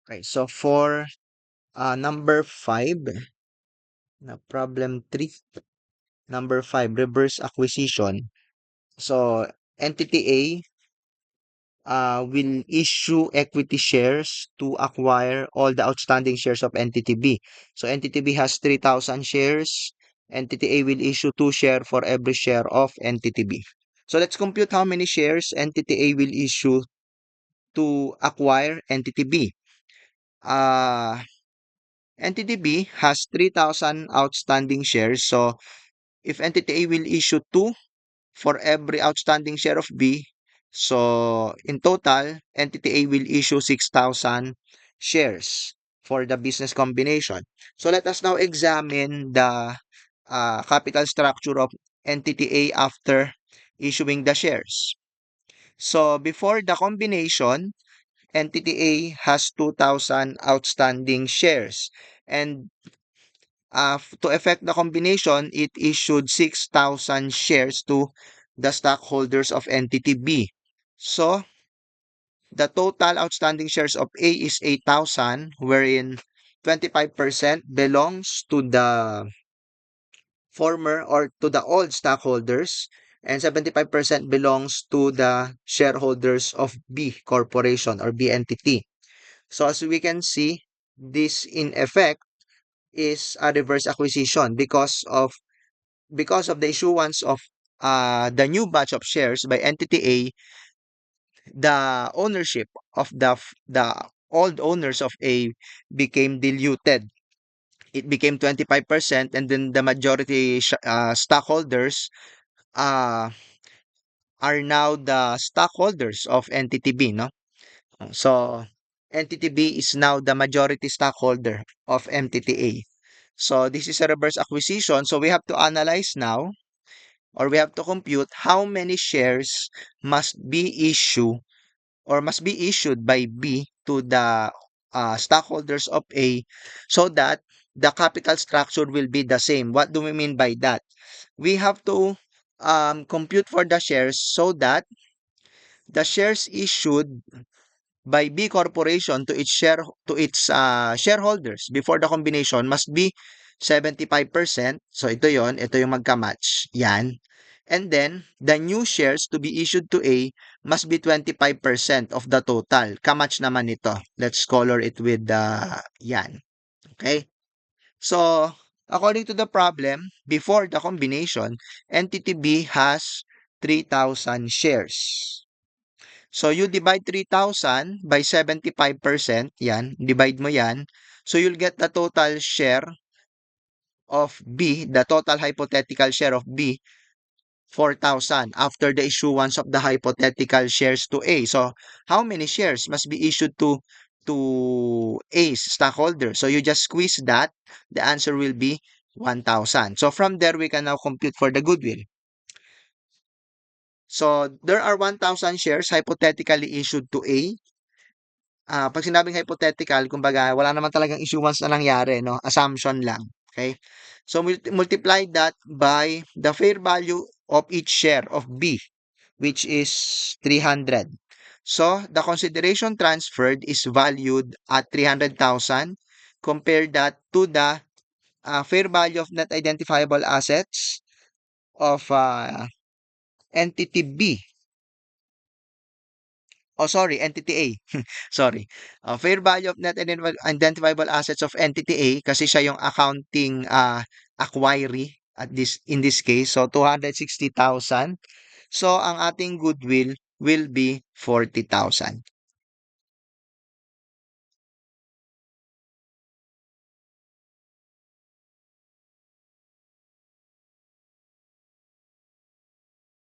Okay, so for number 5, na problem 3, number 5, reverse acquisition. So entity A will issue equity shares to acquire all the outstanding shares of entity B. So entity B has 3,000 shares. Entity A will issue 2 shares for every share of entity B. So let's compute how many shares entity A will issue to acquire entity B. Entity B has 3,000 outstanding shares. So if entity A will issue 2 for every outstanding share of B, so in total, entity A will issue 6,000 shares for the business combination. So let us now examine the capital structure of entity A after issuing the shares. So before the combination, entity A has 2,000 outstanding shares. And to effect the combination, it issued 6,000 shares to the stockholders of entity B. So, the total outstanding shares of A is 8,000, wherein 25% belongs to the former or to the old stockholders, and 75% belongs to the shareholders of B Corporation or B entity. So, as we can see, this in effect is a reverse acquisition because of the issuance of the new batch of shares by entity A. The ownership of the old owners of A became diluted. It became 25%, and then the majority stockholders uh, are now the stockholders of entity B, no? So entity B is now the majority stockholder of entity A. So this is a reverse acquisition. So we have to analyze now, or we have to compute how many shares must be issued or must be issued by B to the stockholders of A so that the capital structure will be the same. What do we mean by that? We have to compute for the shares so that the shares issued by B Corporation to its shareholders before the combination must be 75%. So ito yung magka-match. Yan. And then the new shares to be issued to A must be 25% of the total. Kamatch naman ito. Let's color it with yan. Okay? So, according to the problem, before the combination, entity B has 3,000 shares. So, you divide 3,000 by 75%. Yan. Divide mo yan. So, you'll get the total share of B, the total hypothetical share of B, 4,000 after the issuance of the hypothetical shares to A. So, how many shares must be issued to A's stockholder? So, you just squeeze that. The answer will be 1,000. So, from there, we can now compute for the goodwill. So, there are 1,000 shares hypothetically issued to A. Pag sinabing hypothetical, kumbaga, wala naman talagang issuance na nangyari, no? Assumption lang. Okay? So, multiply that by the fair value of each share of B, which is 300. So, the consideration transferred is valued at 300,000. Compare that to the fair value of net identifiable assets of entity B. Oh, sorry, entity A. Sorry. Fair value of net identifiable assets of entity A kasi siya yung accounting acquiree in this case. So 260,000. So ang ating goodwill will be 40,000.